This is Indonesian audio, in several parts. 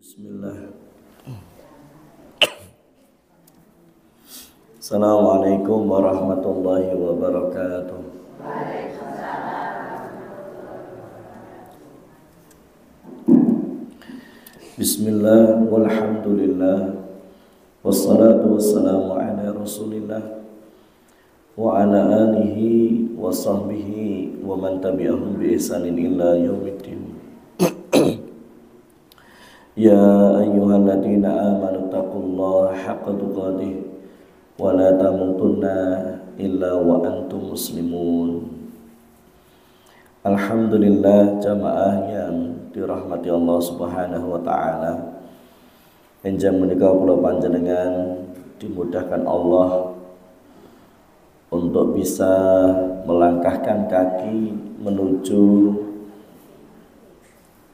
Bismillah. Assalamualaikum warahmatullahi wabarakatuh. Bismillah walhamdulillah wassalatu wassalamu ala rasulillah wa ala alihi wa sahbihi wa man tabi'ahum bi ihsanin ila yaumiddin. Ya ayyuhalladzina amanu taqullaha haqqa tuqatih wa la tamutunna illa wa antum muslimun. Alhamdulillah jamaah yang dirahmati Allah Subhanahu wa taala. Enjang menika kula panjenengan dimudahkan Allah untuk bisa melangkahkan kaki menuju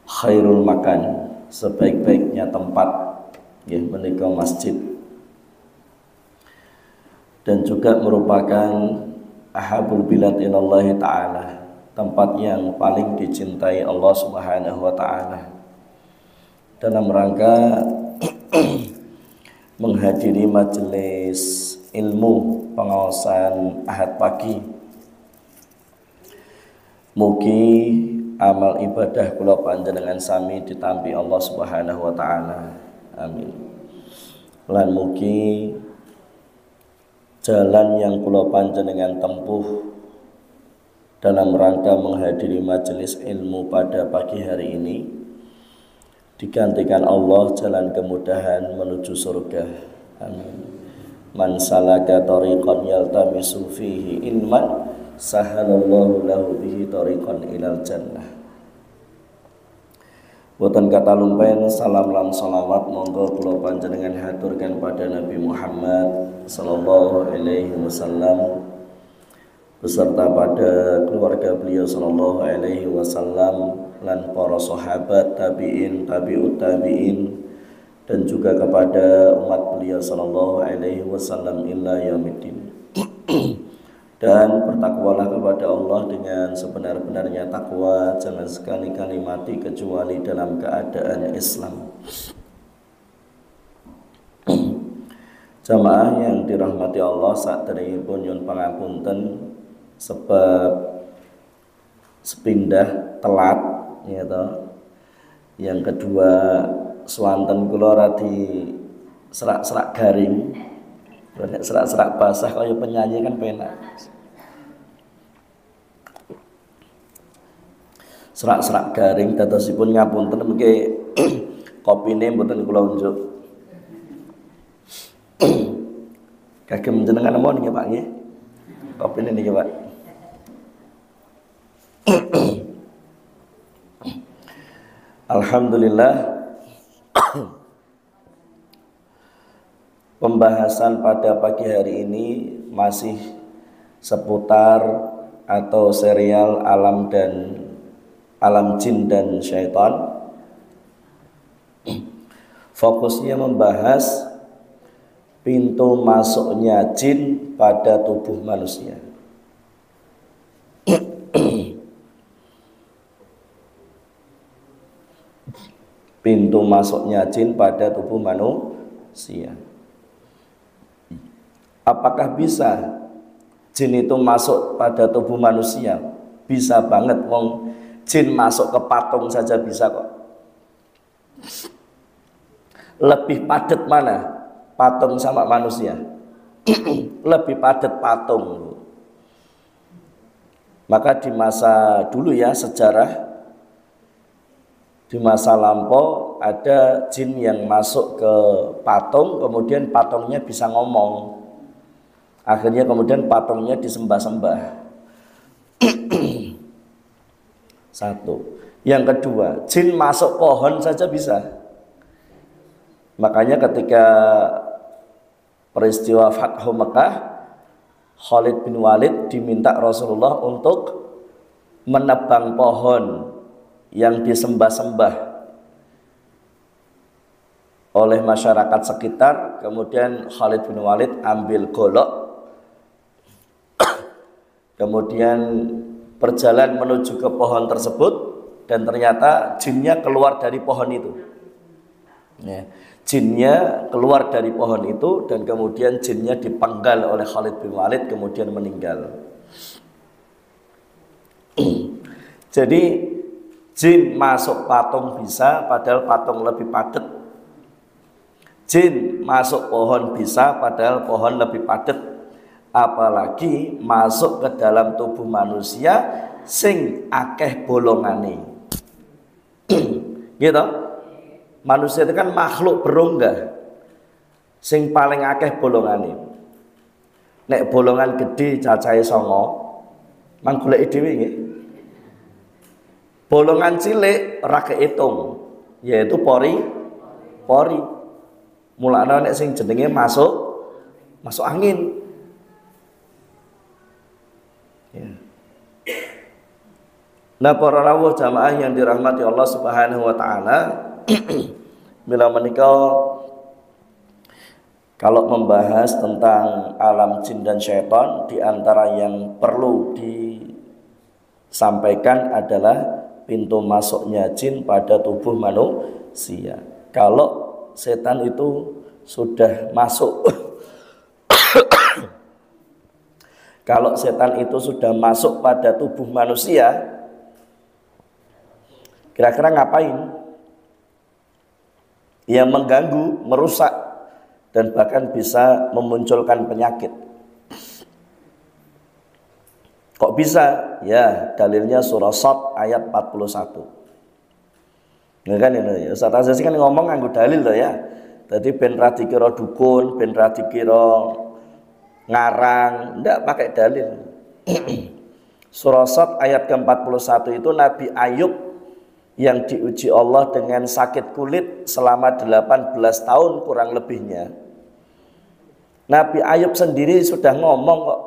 khairul makan, sebaik-baiknya tempat, ya, menika masjid, dan juga merupakan ahabul bilad ilallahi ta'ala, tempat yang paling dicintai Allah Subhanahu wa ta'ala, dalam rangka menghadiri majelis ilmu pengawasan ahad pagi. Mugi amal ibadah kula panjenengan sami ditampi Allah Subhanahu wa taala. Amin. Lan mugi jalan yang kula panjenengan tempuh dalam rangka menghadiri majelis ilmu pada pagi hari ini digantikan Allah jalan kemudahan menuju surga. Amin. Man salaka tariqan yaltamisu fihi ilman sahalallahu lahu bihi tariqan ilal jannah. Boten kata lumpen salam lan salawat monggo kula panjenengan haturkan pada Nabi Muhammad sallallahu alaihi wasallam beserta pada keluarga beliau sallallahu alaihi wasallam lan para sahabat, tabi'in, tabi'ut tabi'in, dan juga kepada umat beliau sallallahu alaihi wasallam ila yaumiddin. Dan bertakwalah kepada Allah dengan sebenar-benarnya takwa, jangan sekali-kali mati kecuali dalam keadaan Islam. Jamaah yang dirahmati Allah, saderengipun nyuwun pangapunten sebab sepindah telat, ya toh. Yang kedua, swanten kula radi serak-serak garing. Nek serak-serak basah kaya penyanyi kan penak. Serak-serak garing dadosipun ngapunten mengke kopine mboten kula unjuk. Kagem jenengan mon nggih Pak nggih. Kopine niki Pak. Alhamdulillah, pembahasan pada pagi hari ini masih seputar atau serial alam jin dan syaitan. Fokusnya membahas pintu masuknya jin pada tubuh manusia. Pintu masuknya jin pada tubuh manusia. Apakah bisa jin itu masuk pada tubuh manusia? Bisa banget, wong jin masuk ke patung saja bisa kok. Lebih padat mana? Patung sama manusia? Lebih padat patung. Maka di masa dulu ya, sejarah, di masa lampau ada jin yang masuk ke patung, kemudian patungnya bisa ngomong. Akhirnya kemudian patungnya disembah-sembah. Satu. Yang kedua, jin masuk pohon saja bisa. Makanya ketika peristiwa Fathu Mekah, Khalid bin Walid diminta Rasulullah untuk menebang pohon yang disembah-sembah oleh masyarakat sekitar. Kemudian Khalid bin Walid ambil golok, kemudian berjalan menuju ke pohon tersebut, dan ternyata jinnya keluar dari pohon itu. Ya. Jinnya keluar dari pohon itu dan kemudian jinnya dipenggal oleh Khalid bin Walid kemudian meninggal. Jadi jin masuk patung bisa padahal patung lebih padat. Jin masuk pohon bisa padahal pohon lebih padat. Apalagi masuk ke dalam tubuh manusia sing akeh bolongane. Gitu. Manusia itu kan makhluk berongga sing paling akeh bolongane. Nek bolongan gede cacahe 9, mang goleki dhewe nggih. Bolongan cilik ora kehitung, yaitu pori. Mulane nek sing jenenge masuk angin. Ya. Nah, para rawuh jamaah yang dirahmati Allah Subhanahu wa taala, bila menikah kalau membahas tentang alam jin dan syaitan, di antara yang perlu disampaikan adalah pintu masuknya jin pada tubuh manusia. Kalau setan itu sudah masuk kalau setan itu sudah masuk pada tubuh manusia, kira-kira ngapain? Yang mengganggu, merusak, dan bahkan bisa memunculkan penyakit. Kok bisa? Ya, dalilnya surah Shad ayat 41. Ya kan ini, Ustaz Aziz kan ngomong nganggo dalil loh ya. Tadi ben ra dikira dukun, ben ra dikira ngarang, ndak pakai dalil. Surah Shad ayat ke-41 itu Nabi Ayub yang diuji Allah dengan sakit kulit selama 18 tahun kurang lebihnya. Nabi Ayub sendiri sudah ngomong kok.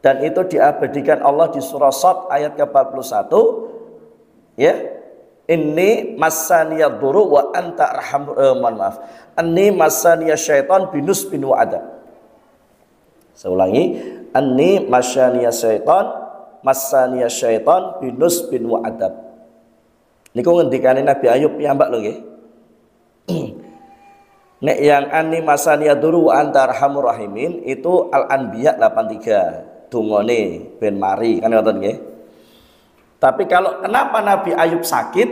Dan itu diabadikan Allah di surah Shad ayat ke-41. Ya. Inni masaniyad duru wa anta arhamur Inni masaniyas syaitan binus bin wa'adab. Saya ulangi, anni masaniyas syaitan binus bin wa'adab. Niku ngendikane Nabi Ayub piyambak lho nggih. Nek yang anni masaniyad duru wa anta arhamur rahimin itu Al-Anbiya 83. Dungane ben mari kan ngoten nggih. Tapi kalau kenapa Nabi Ayub sakit,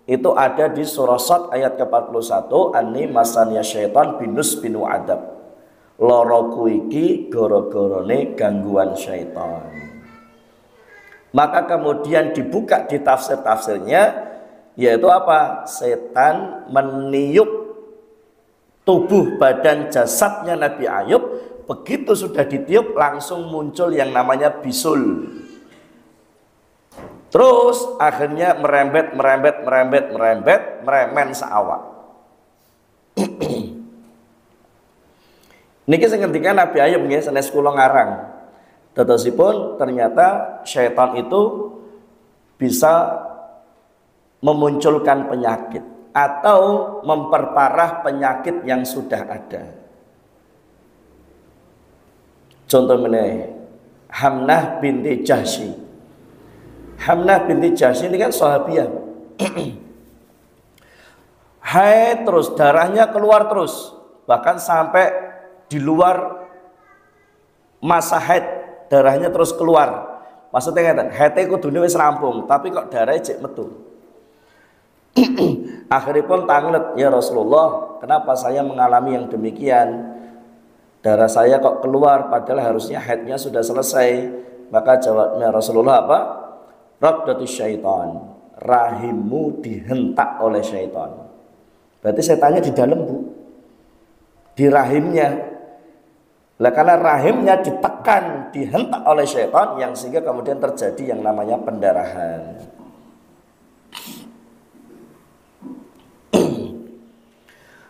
itu ada di surah Shad ayat ke-41, anni masaniyas syaitan binus bin wa'adab. Loroku iki goro-gorone gangguan syaitan. Maka kemudian dibuka di tafsir-tafsirnya, yaitu apa? Setan meniup tubuh badan jasadnya Nabi Ayub. Begitu sudah ditiup langsung muncul yang namanya bisul. Terus akhirnya merembet meremen seawak. Niki sing ngendikan Nabi Ayub nggih sanes kula ngarang. Dadosipun ternyata syaitan itu bisa memunculkan penyakit atau memperparah penyakit yang sudah ada. Contoh meneh Hamnah binti Jahsy. Hamnah binti Jahsy ini kan sahabiah. Haid terus, darahnya keluar terus, bahkan sampai di luar masa haid darahnya terus keluar. Maksudnya ngeten, haidnya kudune wis rampung, tapi kok darahnya jek metu. Akhiripun tanglet, ya Rasulullah, kenapa saya mengalami yang demikian? Darah saya kok keluar padahal harusnya haidnya sudah selesai. Maka jawabnya Rasulullah apa? Raddatus syaitan, rahimmu dihentak oleh syaitan. Berarti setannya di dalam bu, di rahimnya. Lah karena rahimnya ditekan, dihentak oleh syaitan, yang sehingga kemudian terjadi yang namanya pendarahan.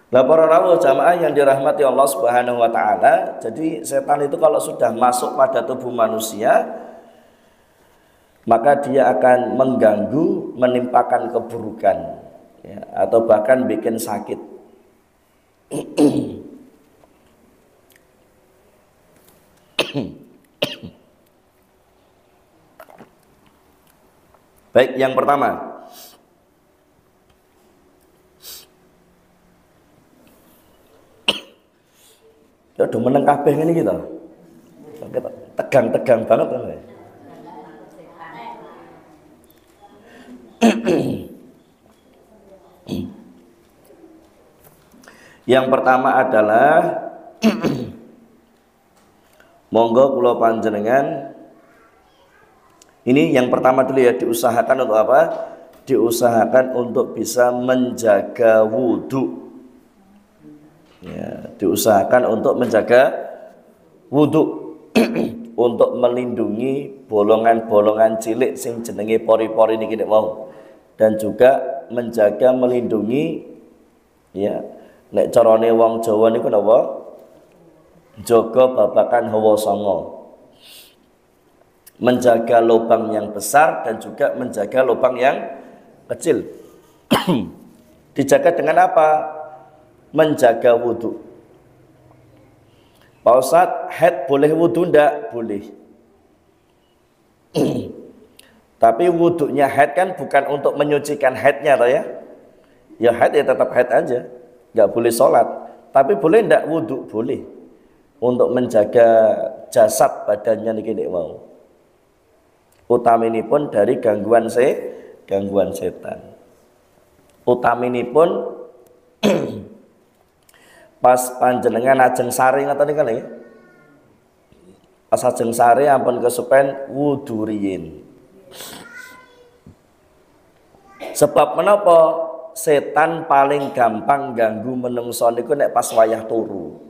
Lah para rawuh jamaah yang dirahmati Allah Subhanahu wa taala, jadi setan itu kalau sudah masuk pada tubuh manusia, maka dia akan mengganggu, menimpakan keburukan, ya, atau bahkan bikin sakit. Baik, yang pertama, Ya udah meneng kabeh ngene iki to. Tegang-tegang banget kan. Yang pertama adalah monggo kula panjenengan ini yang pertama dulu ya, diusahakan untuk apa? Diusahakan untuk bisa menjaga wudhu. Ya, diusahakan untuk menjaga wudhu untuk melindungi bolongan-bolongan cilik sing jenenge pori-pori niki nek mau, dan juga menjaga melindungi ya nek carane wong Jawa niku napa? Jaga babakan hawa sanga. Menjaga lubang yang besar dan juga menjaga lubang yang kecil. Dijaga dengan apa? Menjaga wudhu. Pak Ustadz, haid boleh wudhu enggak? Boleh. Tapi wudhunya haid kan bukan untuk menyucikan haidnya toh ya. Ya haid ya tetap haid aja, enggak boleh sholat. Tapi boleh enggak wudhu? Boleh. Untuk menjaga jasad badannya niki nek mau. Utaminipun dari gangguan setan. Utaminipun pas panjenengan ajeng sare ngoten niku nggih. Pas ajeng sare ampun kesupen wudu riyin. Sebab menapa setan paling gampang ganggu menungso niku nek pas wayah turu.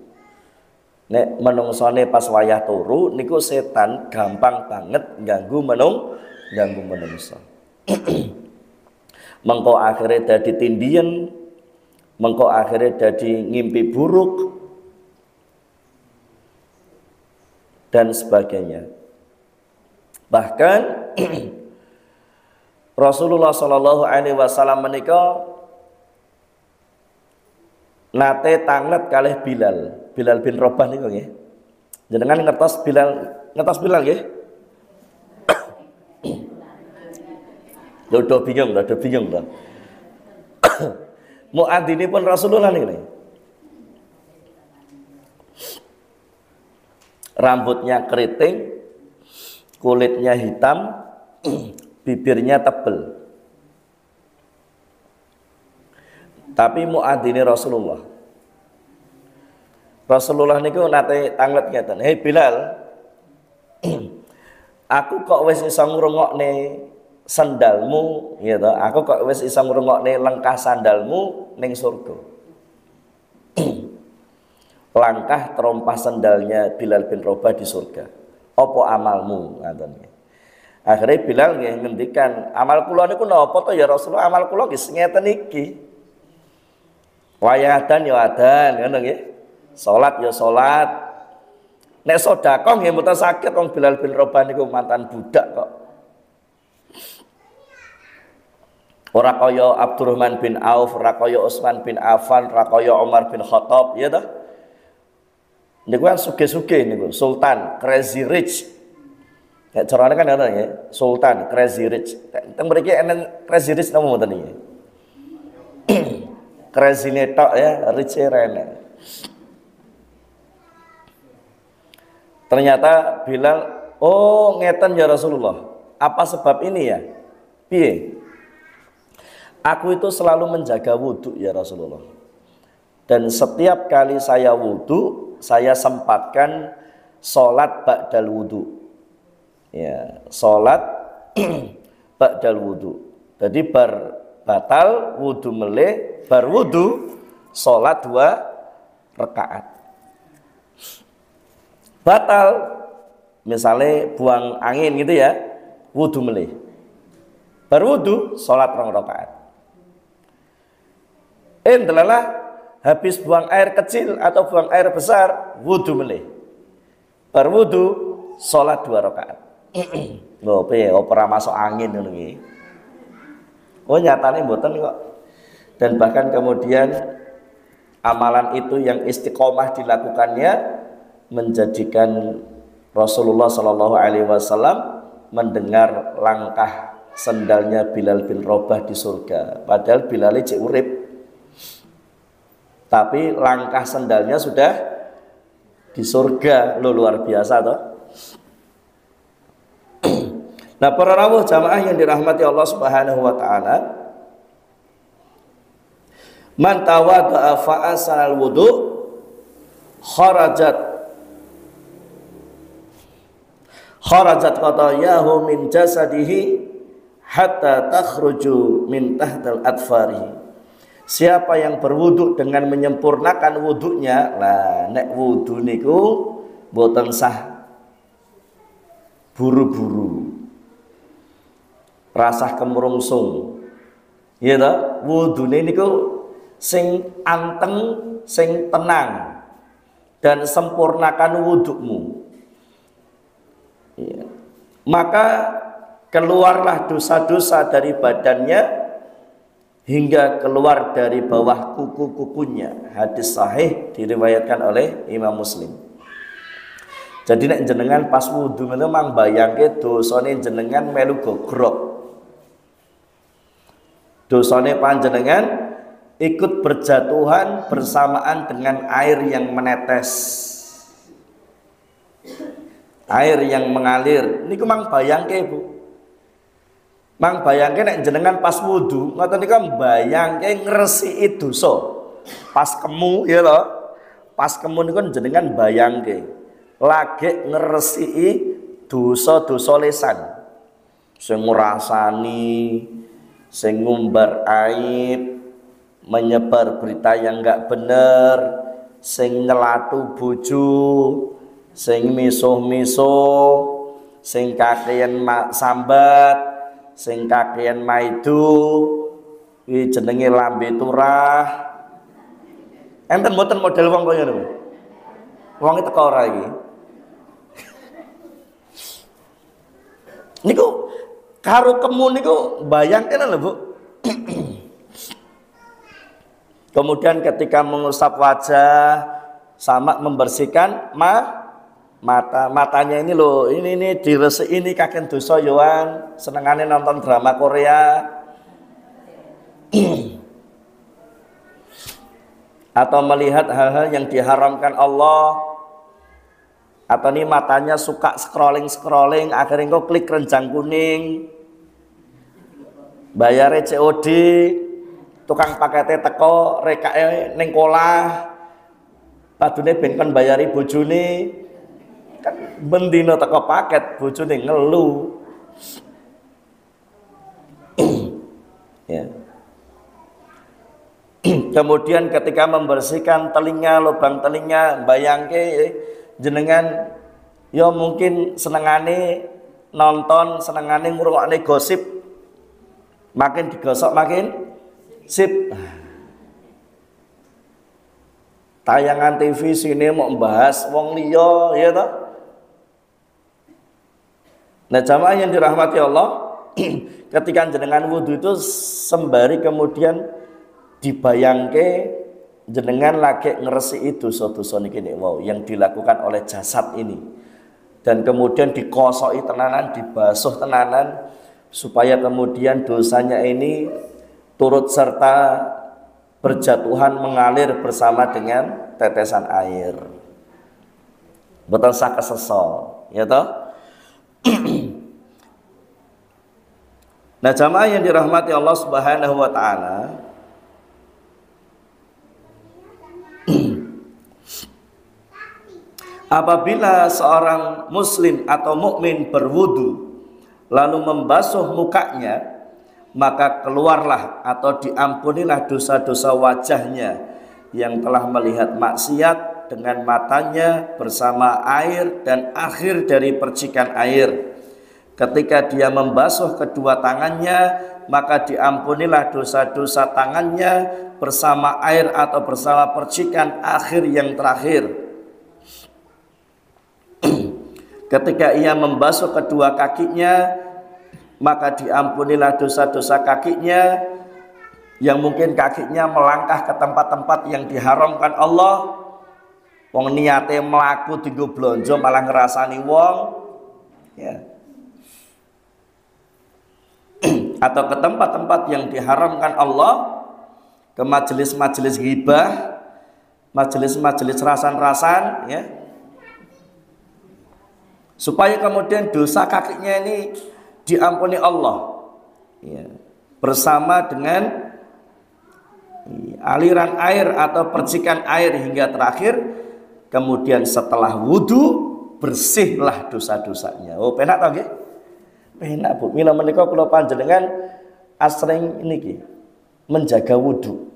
Nek menungsone pas wayah turu niku setan gampang banget ganggu menungso. Mengko akhirnya dadi tindian, mengko akhirnya dadi ngimpi buruk dan sebagainya. Bahkan Rasulullah Shallallahu Alaihi Wasallam menika nate tanglet kalih Bilal bin Rabah niku nggih. Jenengan ngertos Bilal nggih? Udah bingung to. Muadzinipun Rasulullah niku. Rambutnya keriting, kulitnya hitam, bibirnya tebel. Tapi muadzini Rasulullah niku nate tanglet ngeten, "Hei Bilal, aku kok wis iso ngrungokne sandalmu, ya toh. Aku kok wis iso ngrungokne langkah sandalmu ning surga." Langkah terompah sandalnya Bilal bin Rabah di surga. Apa amalmu? Ngaten. Akhirnya Bilal nggih ngendikan, "Amal kula niku napa to ya Rasulullah? Amal kula nggih ngeten iki. Wayah adan ya adan, ngono nggih. Salat ya salat. Nek sedekah nggih mboten saged wong Bilal bin Rabah niku mantan budak kok. Ora kaya Abdurrahman bin Auf, ora kaya Utsman bin Affan, ora kaya Umar bin Khattab, ya toh. Niku kan sugih-sugih niku, Sultan Crazy Rich. Nek carane kan ngono nggih, Sultan Crazy Rich. Teng mriki enen Crazy Rich napa mboten iki? Crazy netok ya, rich rene. Ternyata Bilal, "Oh, ngeten ya Rasulullah. Apa sebab ini ya?" Piye? "Aku itu selalu menjaga wudhu ya Rasulullah. Dan setiap kali saya wudhu, saya sempatkan sholat ba'dal wudhu." Ya, sholat ba'dal wudhu. Jadi batal wudhu meleh, bar wudhu sholat 2 rakaat. Batal misalnya buang angin gitu ya, wudhu meleh, bar wudhu sholat 2 rakaat. Ndelalah habis buang air kecil atau buang air besar, wudhu meleh, bar wudhu sholat 2 rakaat. Lho piye ora masuk angin ngono iki. Oh nyatane mboten kok. Dan bahkan kemudian amalan itu yang istiqomah dilakukannya menjadikan Rasulullah Shallallahu Alaihi Wasallam mendengar langkah sendalnya Bilal bin Rabah di surga. Padahal Bilal cek urip, tapi langkah sendalnya sudah di surga. Lo luar biasa toh. Nah, para rawuh jamaah yang dirahmati Allah Subhanahu wa taala, man tawadda'a fa asal wudu kharajat qatayahu min jasadihi hatta takhruju min tahtal adfarihi. Siapa yang berwudu dengan menyempurnakan wudunya, lah nek wudu niku boten sah buru-buru, rasah kemrungsung. Ya ta, wudune niku sing anteng, sing tenang, dan sempurnakan wudumu. Ya. Maka keluarlah dosa-dosa dari badannya hingga keluar dari bawah kuku-kukunya. Hadis sahih diriwayatkan oleh Imam Muslim. Jadi nek jenengan pas wudu memang bayangke dosane jenengan melu gogrok. Dosane panjenengan ikut berjatuhan bersamaan dengan air yang menetes, air yang mengalir. Niku mang bayangke Bu, mang bayangke nek jenengan pas wudu ngoten niku bayangke ngresiki dosa. Pas kemu ya lho, pas kemu niku jenengan bayangke lagi ngresiki dosa-dosa lisan, sing ngrasani, sing ngumbar aib, menyebar berita yang enggak bener, sing nyelatu bojo, sing misuh-misuh, sing kakean sambat, sing kakean maidu, iki jenenge lambe turah. Enten mboten model wong kaya niku? Wong iki teko ora iki? Niku karo kemu niku bayangke lho Bu. Kemudian ketika mengusap wajah sama membersihkan matanya ini loh, ini diresiki ini kakek dosa yoan, senengane nonton drama Korea. Atau melihat hal-hal yang diharamkan Allah. Atau nih matanya suka scrolling akhirnya kok klik keranjang kuning, bayar COD, tukang paketnya teko rekae ning kolah, padune ben kon bayari bojone, kan bendino teko paket bojone ngelu. Ya. Kemudian ketika membersihkan telinga, lubang telinga, bayangke jenengan ya mungkin senengane nonton, senengane ngrungokne gosip, makin digosok makin sip. Tayangan TV sini mau membahas wong liya ya toh. Nah, jamaah yang dirahmati Allah, ketika jenengan wudu itu sembari kemudian dibayangke jenengan lagi ngresiki dosa-dosa niki wow yang dilakukan oleh jasad ini, dan kemudian dikosoki tenanan, dibasuh tenanan supaya kemudian dosanya ini turut serta berjatuhan mengalir bersama dengan tetesan air. Betul sah kesesol, ya toh. Nah, jamaah yang dirahmati Allah Subhanahu wa taala, apabila seorang muslim atau mukmin berwudu lalu membasuh mukanya, maka keluarlah atau diampunilah dosa-dosa wajahnya yang telah melihat maksiat dengan matanya bersama air dan akhir dari percikan air. Ketika dia membasuh kedua tangannya, maka diampunilah dosa-dosa tangannya bersama air atau bersama percikan akhir yang terakhir. Ketika ia membasuh kedua kakinya, maka diampunilah dosa-dosa kakinya yang mungkin kakinya melangkah ke tempat-tempat yang diharamkan Allah. Wong niate mlaku dienggo blonjo malah ngrasani wong, ya. Atau ke tempat-tempat yang diharamkan Allah, ke majelis-majelis ghibah, majelis-majelis rasan-rasan, ya. supaya kemudian dosa kakinya ini diampuni Allah, ya, bersama dengan aliran air atau percikan air hingga terakhir. Kemudian setelah wudhu bersihlah dosa-dosanya. Oh, penak tau nggih? Penak Bu. Mila menika kula panjenengan asring niki menjaga wudhu.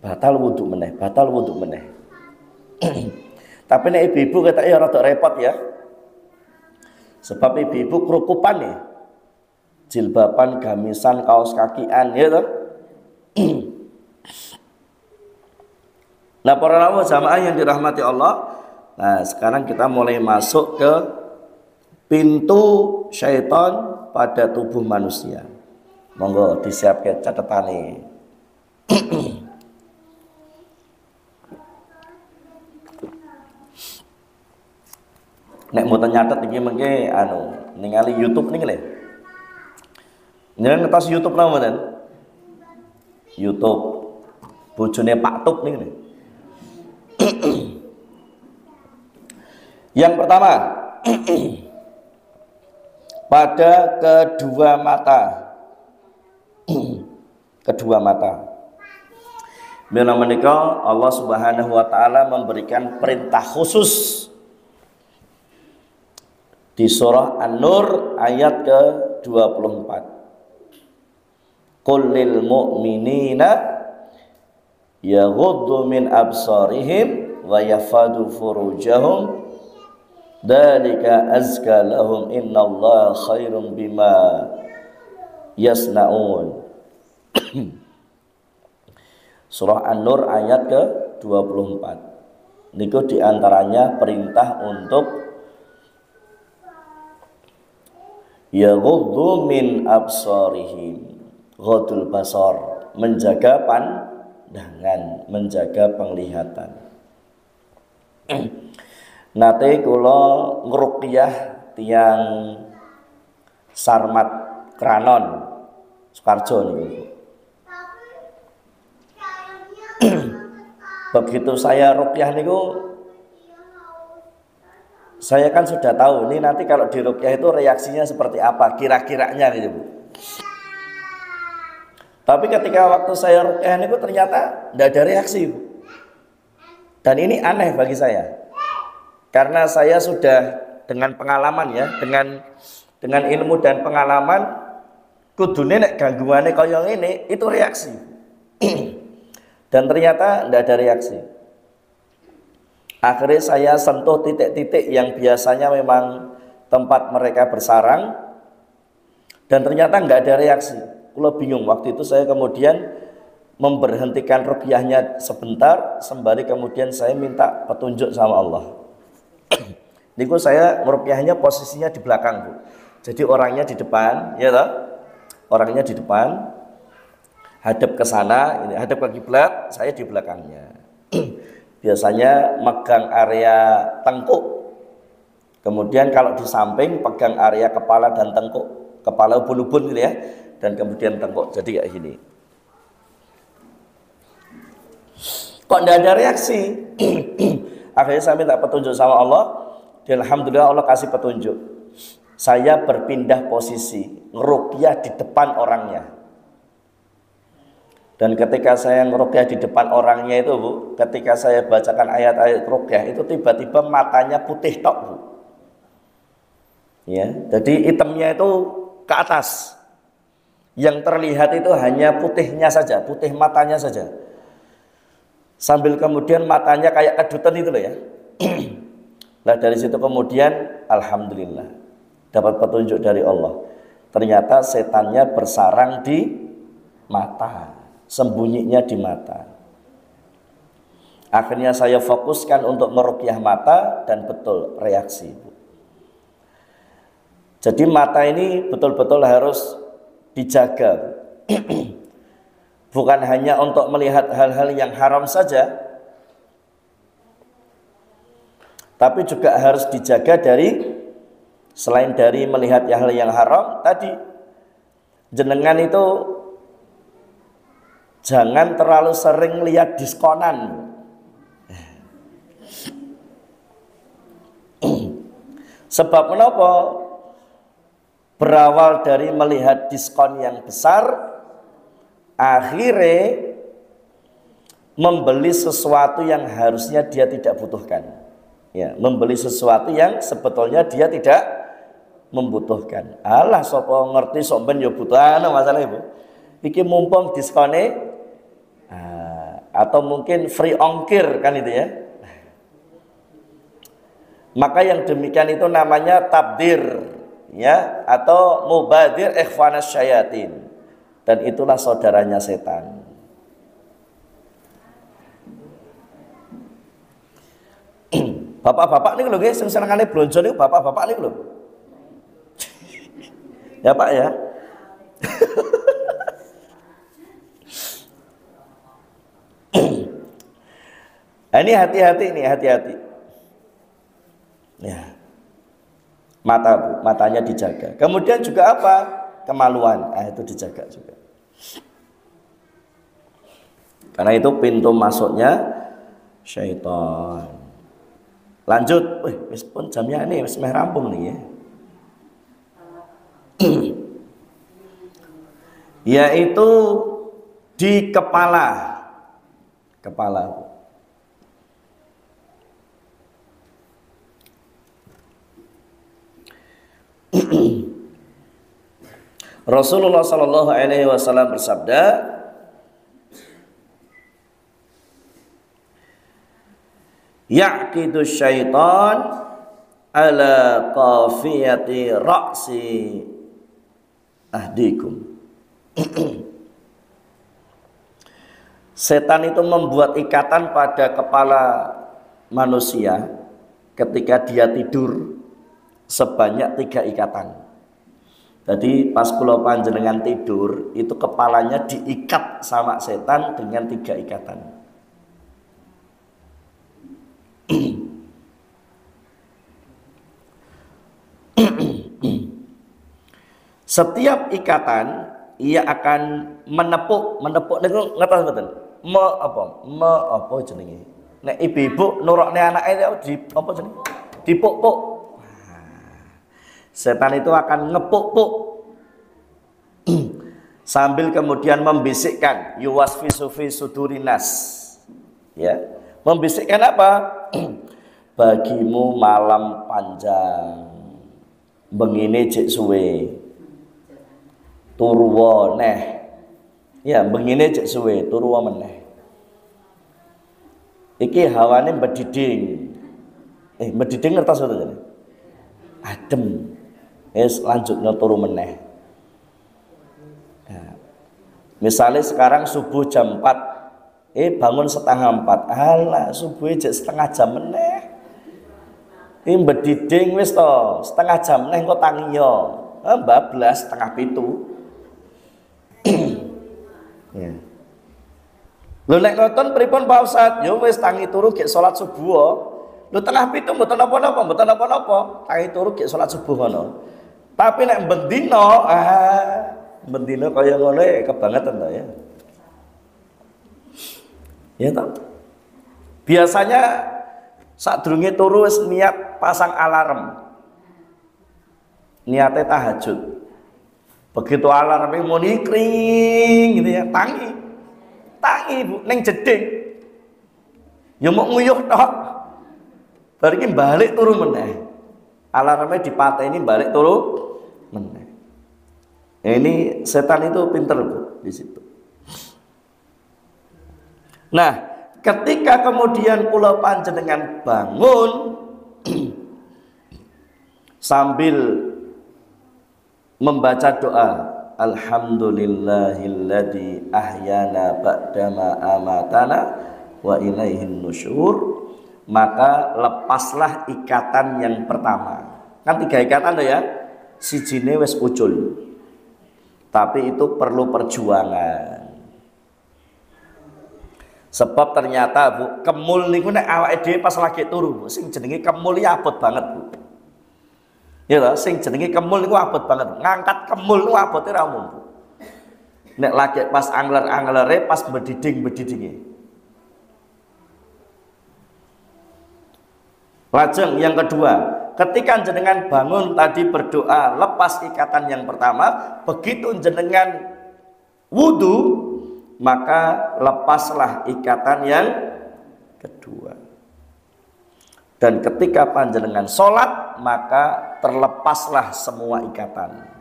Batal wudhu meneh, batal wudhu meneh. Tapi nek ibu-ibu kata ya rada repot ya. Sebab ibu-ibu kerukupan ya. Jilbaban, gamisan, kaos kakian ya toh. Nah, para jamaah yang dirahmati Allah. Nah, sekarang kita mulai masuk ke pintu syaitan pada tubuh manusia. Monggo disiapkan catatane. Nek mau nyatet iki mengke ningali YouTube niki lho. Nyen ngetos YouTube napa mboten? YouTube bojone Pak Tup niki lho. Yang pertama, pada kedua mata. Kedua mata. Bila menikah Allah Subhanahu wa taala memberikan perintah khusus di surah An-Nur ayat ke-24. Qul lil mu'minina yaghuddu min absarihim wa yafadu furujahum dzalika azka lahum innallaha khairum bima yasnaun. Surah An-Nur ayat ke-24. Niku diantaranya perintah untuk yaghuddu min absarihim, ghadul basar, menjaga pandangan, menjaga penglihatan. Nate kula ngruqyah tiyang Sarmat Kranon Sukarjo niku. Begitu saya ruqyah niku, saya kan sudah tahu ini nanti kalau di ruqyah itu reaksinya seperti apa kira-kiranya gitu Bu. Tapi ketika waktu saya ruqyah niku ternyata tidak ada reaksi Bu. Dan ini aneh bagi saya. Karena saya sudah dengan pengalaman ya, dengan ilmu dan pengalaman, kudune nek gangguane kaya ngene itu reaksi. Dan ternyata tidak ada reaksi. Akhirnya saya sentuh titik-titik yang biasanya memang tempat mereka bersarang, dan ternyata nggak ada reaksi. Kula bingung. Waktu itu saya kemudian memberhentikan ruqyahnya sebentar, sembari kemudian saya minta petunjuk sama Allah. Niku saya meruqyahnya posisinya di belakang Bu. Jadi orangnya di depan, ya toh? Orangnya di depan, hadap ke sana, ini hadap ke kiblat, saya di belakangnya. Biasanya megang area tengkuk. Kemudian kalau di samping pegang area kepala dan tengkuk, kepala ubun-ubun gitu ya, dan kemudian tengkuk. Jadi kayak gini. Kok tidak ada reaksi? Akhirnya saya minta petunjuk sama Allah. Dan alhamdulillah Allah kasih petunjuk. Saya berpindah posisi, ngeruqyah di depan orangnya. Dan ketika saya ngeruqyah di depan orangnya itu Bu, ketika saya bacakan ayat-ayat ruqyah itu tiba-tiba matanya putih tok Bu. Ya, jadi hitamnya itu ke atas. Yang terlihat itu hanya putihnya saja, putih matanya saja. Sambil kemudian matanya kayak kedutan itu loh ya. Nah dari situ kemudian alhamdulillah dapat petunjuk dari Allah. Ternyata setannya bersarang di mata, sembunyinya di mata. Akhirnya saya fokuskan untuk meruqyah mata dan betul reaksi. Jadi mata ini betul-betul harus dijaga. Bukan hanya untuk melihat hal-hal yang haram saja, tapi juga harus dijaga dari, selain dari melihat hal yang haram tadi, jenengan itu jangan terlalu sering lihat diskonan. Sebab menapa? Berawal dari melihat diskon yang besar, akhirnya membeli sesuatu yang harusnya dia tidak butuhkan. Ya, membeli sesuatu yang sebetulnya dia tidak membutuhkan. Alah sapa ngerti sok ben yo butuh masalah Ibu. Iki mumpung diskone atau mungkin free ongkir kan itu ya. Maka yang demikian itu namanya tabdir ya, atau mubadir ikhwanas syayatin, dan itulah saudaranya setan. Bapak-bapak nih lho guys, sing senengane blonjo niku bapak-bapak nih lho. Ya Pak ya. Nah, ini hati-hati nih, hati-hati. Ya. Matanya dijaga. Kemudian juga apa? Kemaluan. Itu dijaga juga. Karena itu pintu masuknya syaitan. Lanjut. Wis pun jamnya ini wis meh rampung nih ya. Yaitu di kepala. Kepala. Rasulullah Shallallahu Alaihi Wasallam bersabda, yaqidu syaitan ala qafiyati ra'si ahdikum. Setan itu membuat ikatan pada kepala manusia ketika dia tidur sebanyak 3 ikatan. Jadi pas kula panjenengan tidur itu kepalanya diikat sama setan dengan 3 ikatan. Setiap ikatan ia akan menepuk niku ngertos mboten? Apa jenenge? Nek ibu-ibu nurokne anake di apa jenenge? Dipuk-puk. Setan itu akan ngepuk-puk sambil kemudian membisikkan yuwasfisu fi sudurinas. Ya. Membisikkan apa? Bagimu malam panjang. Bengine jek suwe. Turwa neh. Ya, bengine jek suwe, turwa meneh. Iki hawane bediding. Bediding ngertos mboten? Adem. Wis lanjutnya turu meneh. Nah, misalnya sekarang subuh jam 4, bangun setengah 4. Alah, subuh jek setengah jam meneh. Ini bediding wis to, setengah jam meneh kok tangi yo. Bablas setengah 7. Ya. Lho nek ngoten pripun Pak Ustaz? Yo wis tangi turu gek salat subuh. Lho tengah 7 mboten napa-napa, tangi turu gek salat subuh ngono. Tapi nek bendino, bendino kaya ngono kebangetan to ya. Ya toh? Biasanya sadurunge turu wis niat pasang alarm. Niate tahajud. Begitu alarmnya muni kring gitu ya, tangi Bu, ning jeding. Ya mau nguyuh tok. Bar iki balik turu meneh. Alarmnya dipateni balik turu meneh. Ini setan itu pinter Bu di situ. Nah, ketika kemudian kula panjenengan bangun sambil membaca doa, alhamdulillahilladzi ahyana ba'dama amatana wa ilaihin nusyur, maka lepaslah ikatan yang pertama. Kan 3 ikatan ya, sijine wis ucul, tapi itu perlu perjuangan. Sebab ternyata Bu, kemul niku nek awake dhewe pas lagi turu, sing jenenge kemul ya abot banget Bu. Ya lho, sing jenenge kemul niku abot banget. Ngangkat kemul niku abote ra umum Bu. Nek lagi pas angler-anglere, pas bediding-bedidinge. Lajeng yang kedua, ketika jenengan bangun tadi berdoa lepas ikatan yang pertama, begitu jenengan wudu maka lepaslah ikatan yang kedua. Dan ketika panjenengan sholat maka terlepaslah semua ikatan.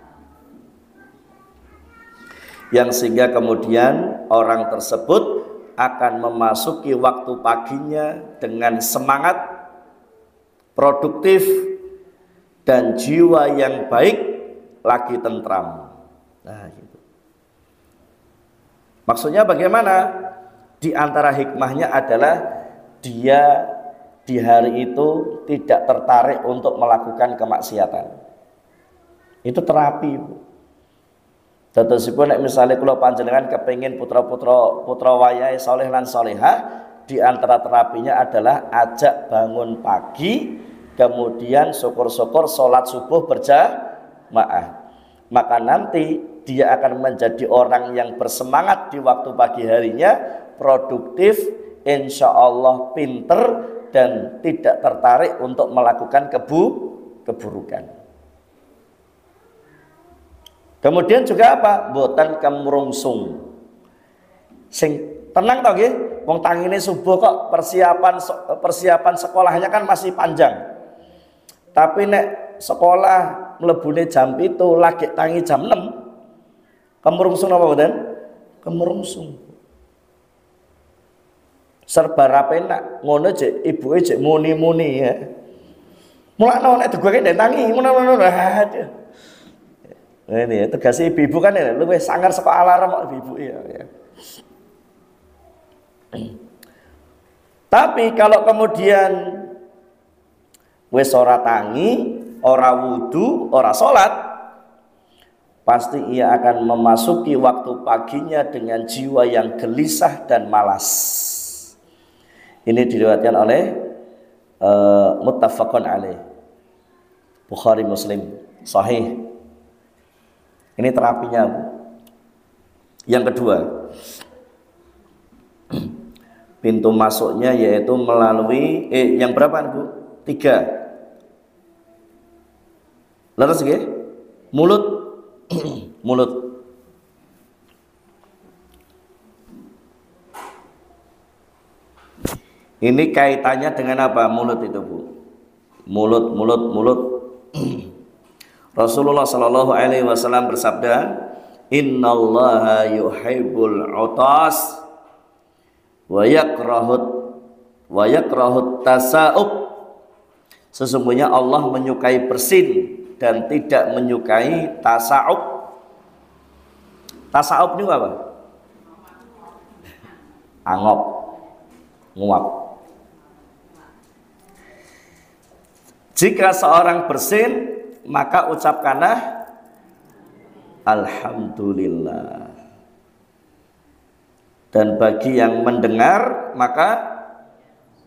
Yang sehingga kemudian orang tersebut akan memasuki waktu paginya dengan semangat, produktif, dan jiwa yang baik, lagi tentram. Nah, gitu. Maksudnya bagaimana? Di antara hikmahnya adalah dia di hari itu tidak tertarik untuk melakukan kemaksiatan. Itu terapi, Bu. Dadosipun nek misale kula panjenengan kepengin putra wayahe saleh lan salehah, di antara terapinya adalah ajak bangun pagi, kemudian syukur-syukur sholat subuh berjamaah. Maka nanti dia akan menjadi orang yang bersemangat di waktu pagi harinya, produktif, insya Allah pinter, dan tidak tertarik untuk melakukan keburukan. Kemudian juga apa? Boten kemrungsung. Sing tenang toh nggih, wong tangine subuh kok persiapan sekolahnya kan masih panjang. Tapi nek sekolah mlebune jam 7 lagi tangi jam 6. Kemrungsung apa mboten? Kemrungsung. Serba rapenak, ngono jek ibuke jek muni-muni ya. Mulakno nek dugake ndek tangi, ngono-ngono. Aduh. Nah, ini ya, tegasnya ibu-ibu kan ya, lu sangar saka alarm ibu ya. Tapi kalau kemudian wis ora tangi, ora wudu, ora sholat, pasti ia akan memasuki waktu paginya dengan jiwa yang gelisah dan malas. Ini diriwayatkan oleh muttafaqun alaih, Bukhari Muslim, sahih. Ini terapinya. Yang kedua, pintu masuknya yaitu melalui yang berapa Bu? 3. Leres nggih? Mulut. Mulut. Ini kaitannya dengan apa mulut itu, Bu? Mulut. Rasulullah Shallallahu Alaihi Wasallam bersabda, Innallaha yuhibbul utas wa yakrahut tasa'ub. Sesungguhnya Allah menyukai bersin dan tidak menyukai tasa'ub. Tasa'ub itu apa? Angop, nguap. Jika seorang bersin, maka ucapkanlah alhamdulillah. Dan bagi yang mendengar maka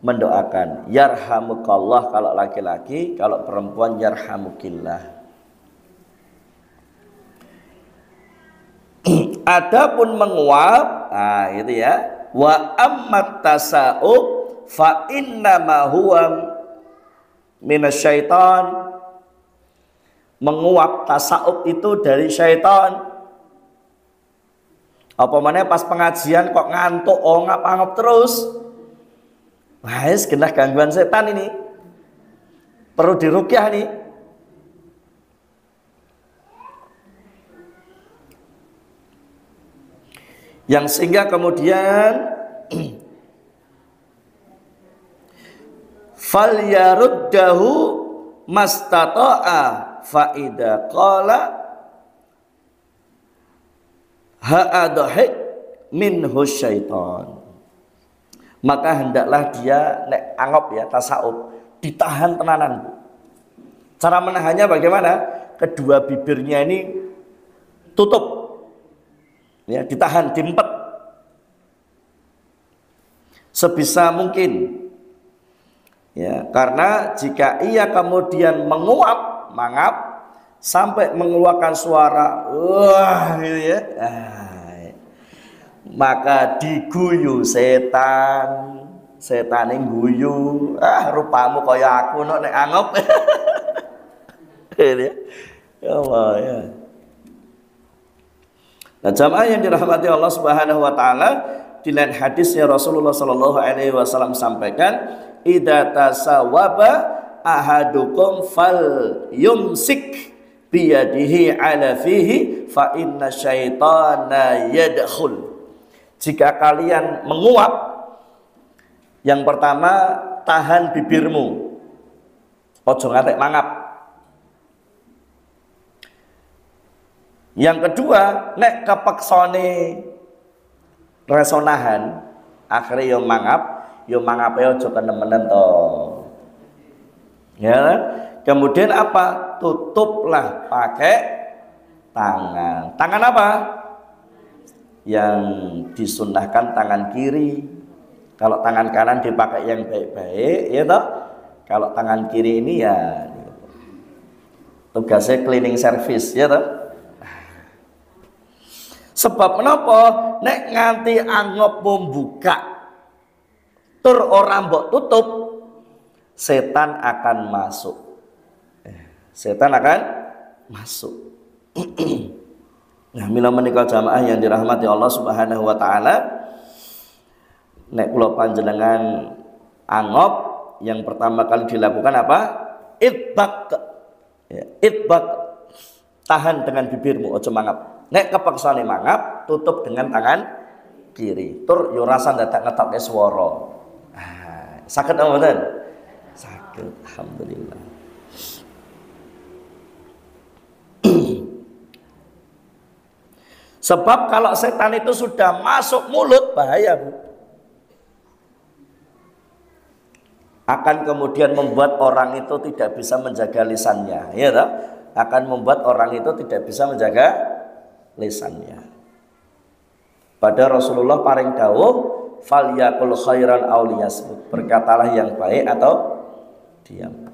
mendoakan yarhamukallah kalau laki-laki, kalau perempuan yarhamukillah. Adapun menguap, nah itu ya, wa ammat tasa'ub fa innama huwa minasyaitan. Menguap tasawuf itu dari syaitan. Apa mana pas pengajian kok ngantuk ongap-angap terus, wah genah gangguan setan ini, perlu diruqyah nih. Yang sehingga kemudian fal yaruddahu mastata'a fa'idha qala ha'adahik minhu syaitan, maka hendaklah dia nek angop ya tasawuf ditahan tenanan. Cara menahannya bagaimana? Kedua bibirnya ini tutup ya, ditahan, diempet sebisa mungkin ya, karena jika ia kemudian menguap mangap sampai mengeluarkan suara wah gitu ya, maka diguyu setan yang guyu, rupamu kaya aku nek angop. Ya Allah ya. Nah, jamaah yang dirahmati Allah Subhanahu wa taala, di lain hadisnya Rasulullah sallallahu alaihi wasallam sampaikan, idza tasawwaba ahadukum fal yumsik biyadihi ala fihi fa inna syaitana yadkhul. Jika kalian menguap, yang pertama tahan bibirmu, ojo ngantek mangap. Yang kedua, nek kepeksone resonahan, akhirnya yo mangape ojo kenemenen to. Ya. Kemudian apa? Tutuplah pakai tangan. Tangan apa? Yang disunnahkan tangan kiri. Kalau tangan kanan dipakai yang baik-baik, ya toh. Kalau tangan kiri ini ya tugasnya cleaning service, ya toh. Sebab menapa nek nganti angop membuka tur orang mbok tutup, setan akan masuk. Setan akan masuk. Nah, mila menika jamaah yang dirahmati Allah Subhanahu wa taala, nek kula panjenengan angop, yang pertama kali dilakukan apa? Itbaq. Ya, itbaq. Tahan dengan bibirmu, ojo mangap. Nek kepaksane mangap, tutup dengan tangan kiri. Tur yo rasa dadak ngetokke swara. Saged apa mboten? Saged, alhamdulillah. Sebab kalau setan itu sudah masuk mulut, bahaya, Bu. Akan kemudian membuat orang itu tidak bisa menjaga lisannya, ya toh? Akan membuat orang itu tidak bisa menjaga lisannya. Pada Rasulullah paring dawuh, falyakul khairan aw liyasmut, berkatalah yang baik atau diam.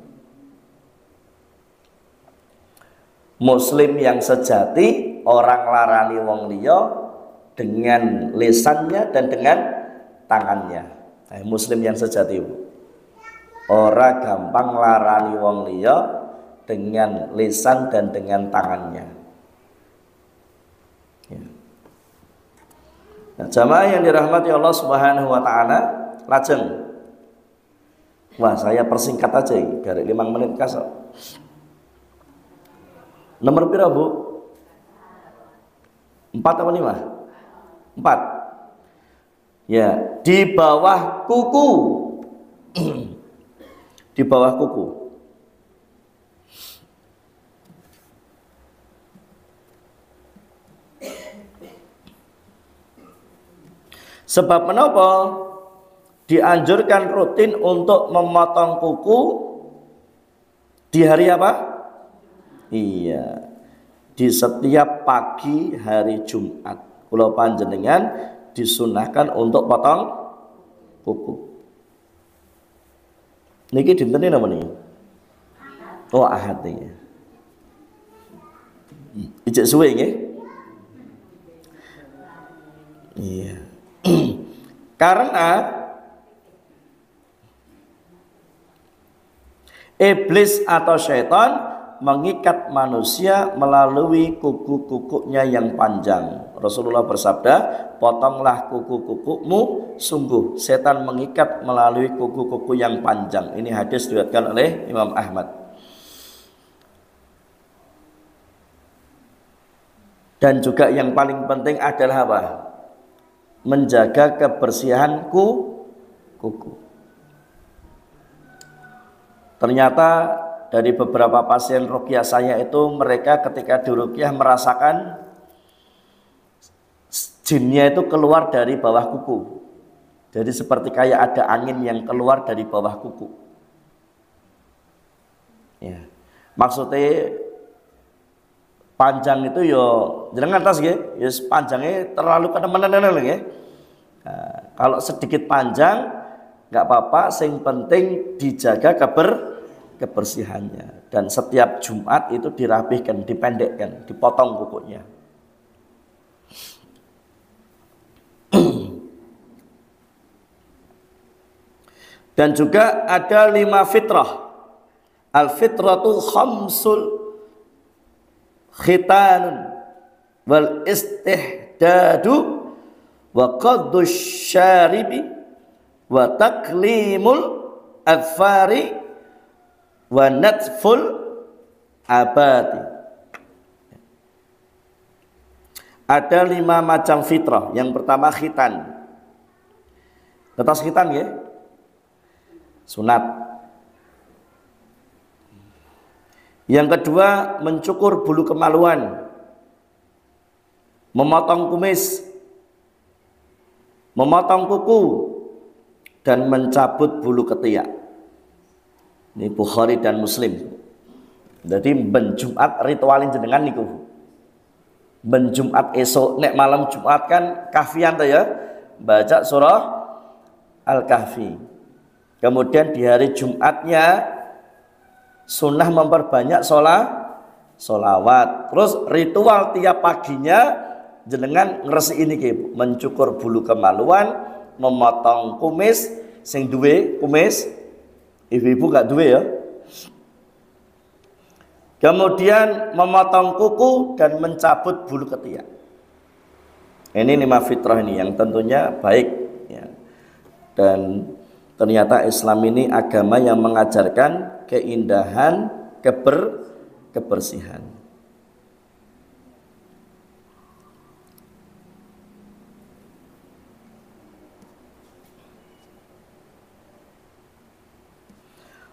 Muslim yang sejati orang larani wong liya dengan lisannya dan dengan tangannya. Muslim yang sejati, ora gampang larani wong liya dengan lisan dan dengan tangannya. Nah, jamaah yang dirahmati Allah Subhanahu wa taala, lajeng. Wah, saya persingkat aja dari 5 menit kasok. Nomor pira, Bu? 4 atau 5? 4. Ya, di bawah kuku. Di bawah kuku. Sebab menapa dianjurkan rutin untuk memotong kuku di hari apa? Iya, di setiap pagi hari Jumat. Kula panjenengan disunahkan untuk potong kuku. Niki dinten napa niki? Oh, Ahad niki. Ijek suwe nggih? Iya. Karena iblis atau syaitan mengikat manusia melalui kuku-kukunya yang panjang. Rasulullah bersabda, potonglah kuku-kukumu, sungguh setan mengikat melalui kuku-kuku yang panjang. Ini hadis diriwayatkan oleh Imam Ahmad. Dan juga yang paling penting adalah apa? Menjaga kebersihan kuku. Ternyata dari beberapa pasien ruqyah saya itu, mereka ketika diruqyah merasakan jinnya itu keluar dari bawah kuku. Jadi seperti kayak ada angin yang keluar dari bawah kuku. Ya. Maksudnya panjang itu yo jenengan tas nggih, ya panjangnya terlalu kenemenan nggih. Nah, kalau sedikit panjang nggak apa-apa, sing penting dijaga kebersihannya. Dan setiap Jumat itu dirapihkan, dipendekkan, dipotong kukunya. Dan juga ada 5 fitrah. Al fitratu khitanun wal istihdadu wa qaddu syaribi wa taklimul adfari wa natful abadi. Ada 5 macam fitrah. Yang pertama khitan. Tetas khitan ya, sunat. Yang kedua mencukur bulu kemaluan, memotong kumis, memotong kuku, dan mencabut bulu ketiak. Ini Bukhari dan Muslim. Jadi ben Jumat ritualin jenengan niku. Ben Jumat esok nek malam Jumat kan kahfian tuh ya, baca surah Al-Kahfi. Kemudian di hari Jumatnya sunnah memperbanyak sholawat. Terus ritual tiap paginya jenengan ngresi ini ke, mencukur bulu kemaluan, memotong kumis, sing duwe kumis, ibu-ibu gak duwe ya. Kemudian memotong kuku dan mencabut bulu ketiak. Ini 5 fitrah ini yang tentunya baik ya. Dan ternyata Islam ini agama yang mengajarkan keindahan, kebersihan.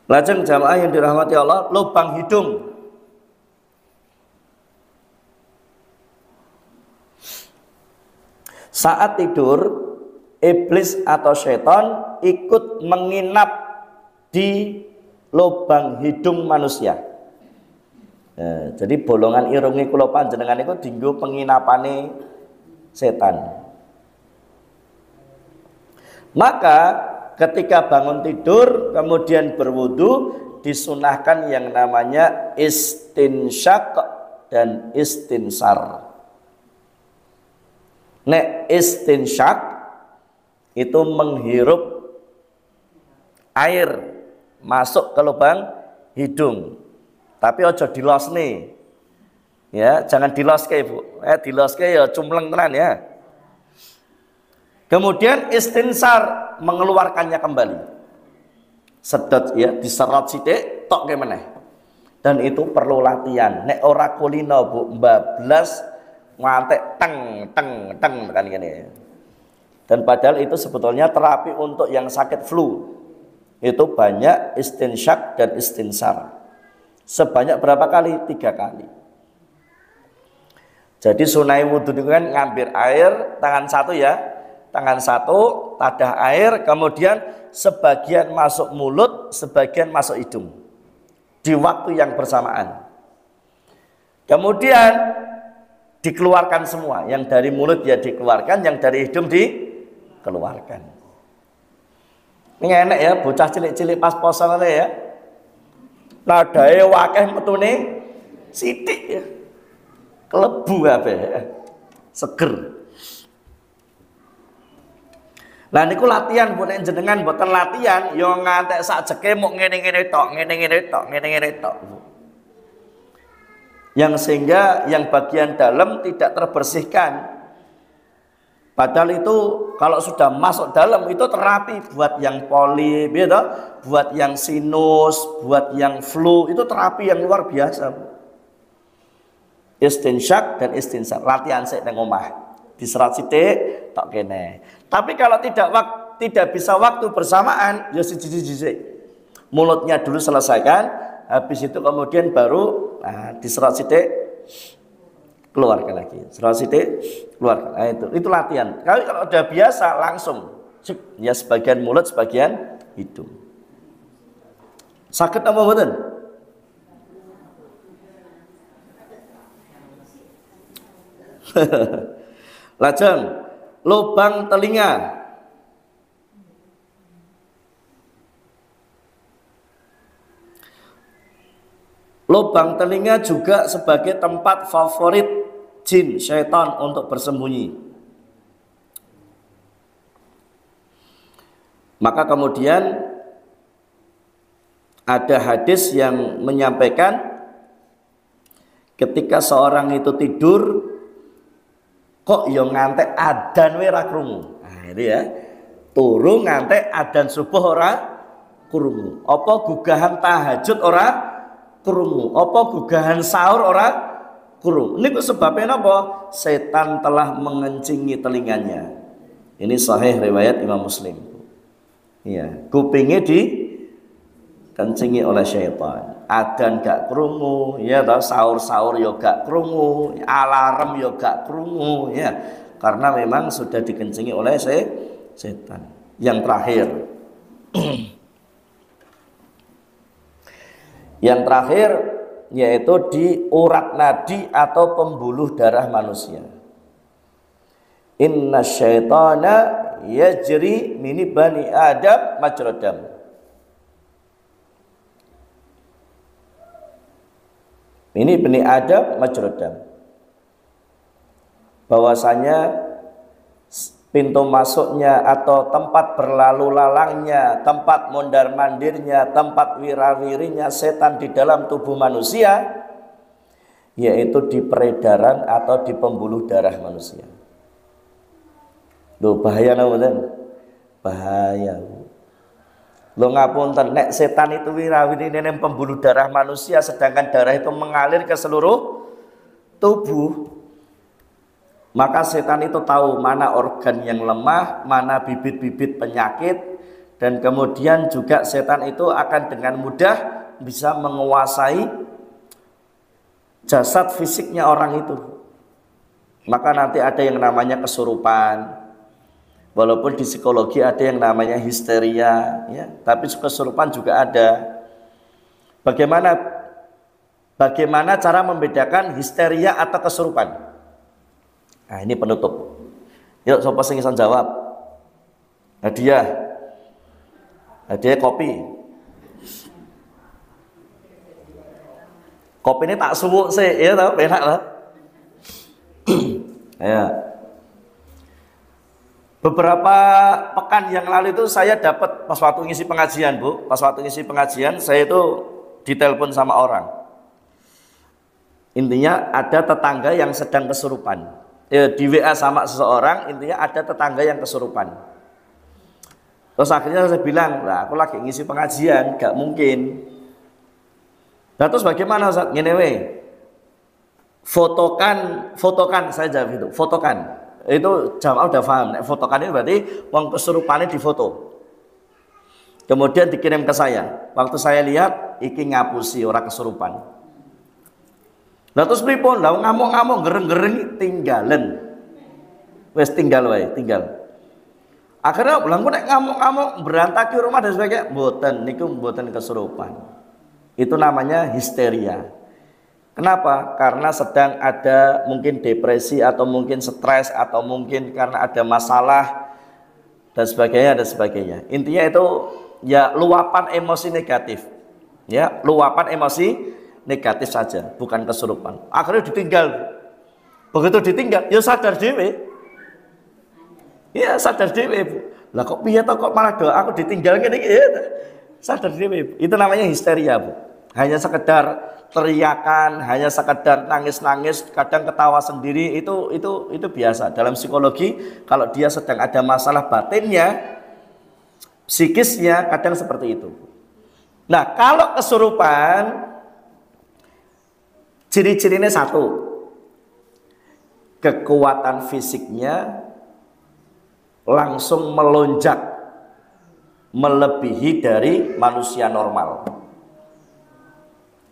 Lajeng jamaah yang dirahmati Allah, lubang hidung. Saat tidur, iblis atau setan ikut menginap di lubang hidung manusia. Jadi bolongan irungi kula panjenengan itu dinggo penginapane setan. Maka ketika bangun tidur kemudian berwudu, disunahkan yang namanya istinsyak dan istinsar. Nek istinsyak itu menghirup air masuk ke lubang hidung, tapi ojo dilosne ya, jangan diloske ibu, diloske ya cumleng tenan ya. Kemudian istinsar, mengeluarkannya kembali, sedot ya, diserot sithik tok ke meneh. Dan itu perlu latihan. Nek ora kulino bu, bablas ngantek teng kan gini. Dan padahal itu sebetulnya terapi untuk yang sakit flu. Itu banyak istinsyak dan istinsar. Sebanyak berapa kali? 3 kali. Jadi sunai wudhu itu kan ngambil air, tangan satu ya, tangan satu, tadah air, kemudian sebagian masuk mulut, sebagian masuk hidung di waktu yang bersamaan. Kemudian dikeluarkan semua, yang dari mulut ya dikeluarkan, yang dari hidung dikeluarkan. Ini enak ya, bocah cilik-cilik pas poso ya. Nadae wakeh metune sithik ya. Kelebu kabeh. Seger. Lah niku latihan bu, nek jenengan mboten latihan ya ngantek sakjeke muk ngene-ngene tok. Yang sehingga yang bagian dalam tidak terbersihkan. Padahal itu kalau sudah masuk dalam itu terapi buat yang polip, gitu, buat yang sinus, buat yang flu, itu terapi yang luar biasa. Istinsyak dan istinsar, latihan sik nang omah, diserat sithik tok kene. Tapi kalau tidak bisa waktu bersamaan, ya siji-siji. Mulutnya dulu selesaikan. Habis itu kemudian baru diserat sithik, keluarkan lagi. Serat sithik, keluarkan. Nah, itu latihan. Kalau udah biasa langsung ya, sebagian mulut, sebagian hidung. Sakit apa mboten? Lajeng lubang telinga. Lubang telinga juga sebagai tempat favorit jin, syaitan untuk bersembunyi. Maka kemudian ada hadis yang menyampaikan ketika seorang itu tidur kok yo ngantek adzan we ra krungu. Nah, ini ya. Turu ngantek adzan subuh ora krungu. Apa gugahan tahajud ora krungu. Apa gugahan sahur ora krungu. Niku sebabnya napa? Setan telah mengencingi telinganya. Ini sahih riwayat Imam Muslim. Iya, kupingnya dikencingi oleh syaitan. Adzan gak krungu, ya toh, sahur-sahur yo gak krungu, alarm yo gak krungu, ya. Karena memang sudah dikencingi oleh setan. Yang terakhir. Yang terakhir yaitu di urat nadi atau pembuluh darah manusia. Inna syaitana yajri mini bani Adam majradam. Ini bani Adam majradam. Bahwasanya pintu masuknya atau tempat berlalu lalangnya, tempat mondar mandirnya, tempat wirawirinya setan di dalam tubuh manusia, yaitu di peredaran atau di pembuluh darah manusia. Loh, bahaya namanya, bahaya. Lo ngapunten, nek setan itu wirawiri ini pembuluh darah manusia, sedangkan darah itu mengalir ke seluruh tubuh, maka setan itu tahu mana organ yang lemah, mana bibit-bibit penyakit, dan kemudian juga setan itu akan dengan mudah bisa menguasai jasad fisiknya orang itu. Maka nanti ada yang namanya kesurupan. Walaupun di psikologi ada yang namanya histeria, ya, tapi kesurupan juga ada. Bagaimana cara membedakan histeria atau kesurupan? Nah, ini penutup. Yuk, sapa sing iso jawab? Hadiah kopi. Kopi ini tak suwuk sih, ya tau, enak lah. Ya. Beberapa pekan yang lalu itu saya dapat pas waktu ngisi pengajian, Bu. Pas waktu ngisi pengajian saya itu ditelepon sama orang. Intinya ada tetangga yang sedang kesurupan. Di WA sama seseorang, intinya ada tetangga yang kesurupan. Terus akhirnya saya bilang, lah aku lagi ngisi pengajian, gak mungkin. Nah terus bagaimana Ustaz? Ngene we. Fotokan saya jawab itu, fotokan. Itu jamaah udah paham. Fotokan ini berarti wong kesurupannya difoto. Kemudian dikirim ke saya. Waktu saya lihat, iki ngapusi orang kesurupan. Nah terus pripun? Lah ngamuk-ngamuk gereng-gereng tinggalan. Wes tinggal wae, tinggal. Akhirnya bilang nek ngamuk-ngamuk berantaki rumah dan sebagainya. Mboten niku mboten kesurupan. Itu namanya histeria. Kenapa? Karena sedang ada mungkin depresi atau mungkin stres atau mungkin karena ada masalah dan sebagainya. Intinya itu ya luapan emosi negatif. Ya, luapan emosi negatif saja, bukan kesurupan. Akhirnya ditinggal. Begitu ditinggal, ya sadar dewe. Ya sadar dewe, Bu. Lah kok piye to kok malah doa aku ditinggal ngene iki ya. Sadar dewe. Itu namanya histeria, Bu. Hanya sekedar teriakan, hanya sekedar nangis-nangis, kadang ketawa sendiri, itu biasa. Dalam psikologi, kalau dia sedang ada masalah batinnya, psikisnya kadang seperti itu. Nah, kalau kesurupan, ciri-cirinya satu, kekuatan fisiknya langsung melonjak, melebihi dari manusia normal.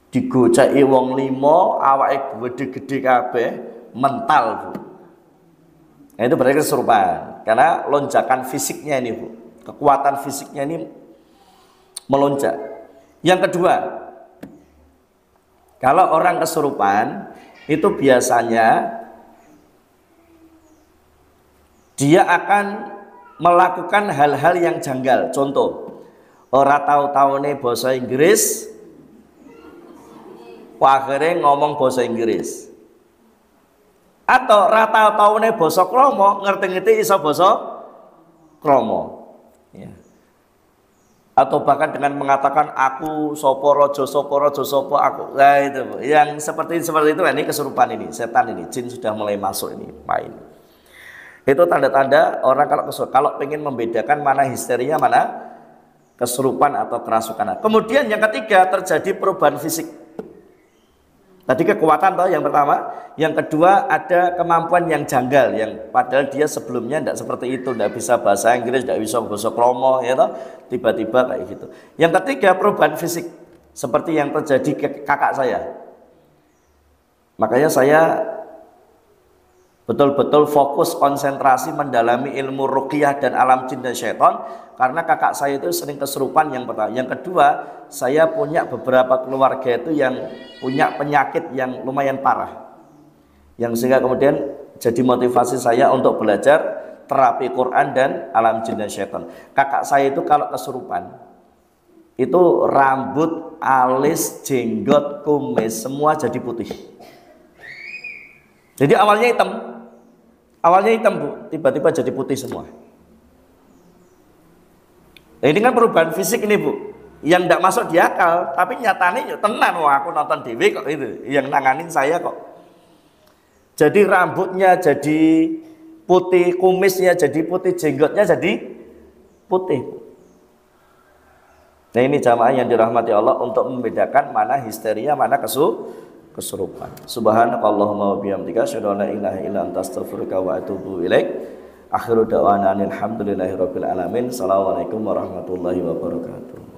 Digoceki wong limo, awake gede-gede kabeh, mental, Bu. Nah, itu berarti kesurupan. Karena lonjakan fisiknya ini, Bu. Kekuatan fisiknya ini melonjak. Yang kedua, kalau orang kesurupan itu biasanya dia akan melakukan hal-hal yang janggal. Contoh, ora tahu-taune basa Inggris, akhirnya ngomong bahasa Inggris. Atau rata taune basa krama, ngerti-ngerti iso basa krama. Ya. atau bahkan dengan mengatakan aku sopo rojo sopo aku. Nah itu yang seperti itu, ini kesurupan, ini setan, ini jin sudah mulai masuk, ini main. Itu tanda-tanda orang kalau pengen membedakan mana histeria, mana kesurupan atau kerasukan. Kemudian yang ketiga, terjadi perubahan fisik. Tadi kekuatan toh yang pertama, yang kedua ada kemampuan yang janggal, yang padahal dia sebelumnya tidak seperti itu, tidak bisa bahasa Inggris, tidak bisa bahasa kromo, ya toh, tiba-tiba kayak gitu. Yang ketiga perubahan fisik, seperti yang terjadi ke kakak saya. Makanya saya betul-betul fokus konsentrasi mendalami ilmu ruqyah dan alam jin dan syaitan, karena kakak saya itu sering kesurupan yang pertama. Yang kedua, saya punya beberapa keluarga itu yang punya penyakit yang lumayan parah, yang sehingga kemudian jadi motivasi saya untuk belajar terapi Quran dan alam jin dan syaitan. Kakak saya itu kalau kesurupan itu rambut, alis, jenggot, kumis semua jadi putih. Jadi awalnya hitam Bu, tiba-tiba jadi putih semua. Nah, ini kan perubahan fisik ini Bu, yang tidak masuk di akal, tapi nyatanya tenan. Wah, aku nonton dewe kok itu, yang nanganin saya kok. Jadi rambutnya jadi putih, kumisnya jadi putih, jenggotnya jadi putih. Nah ini jamaah yang dirahmati Allah, untuk membedakan mana histeria, mana kesurupan. Subhanakallahumma wa bihamdika asyhadu an la ilaha illa anta astaghfiruka wa atubu ilaik. Akhiru da'wana alhamdulillahi rabbil alamin. Assalamualaikum warahmatullahi wabarakatuh.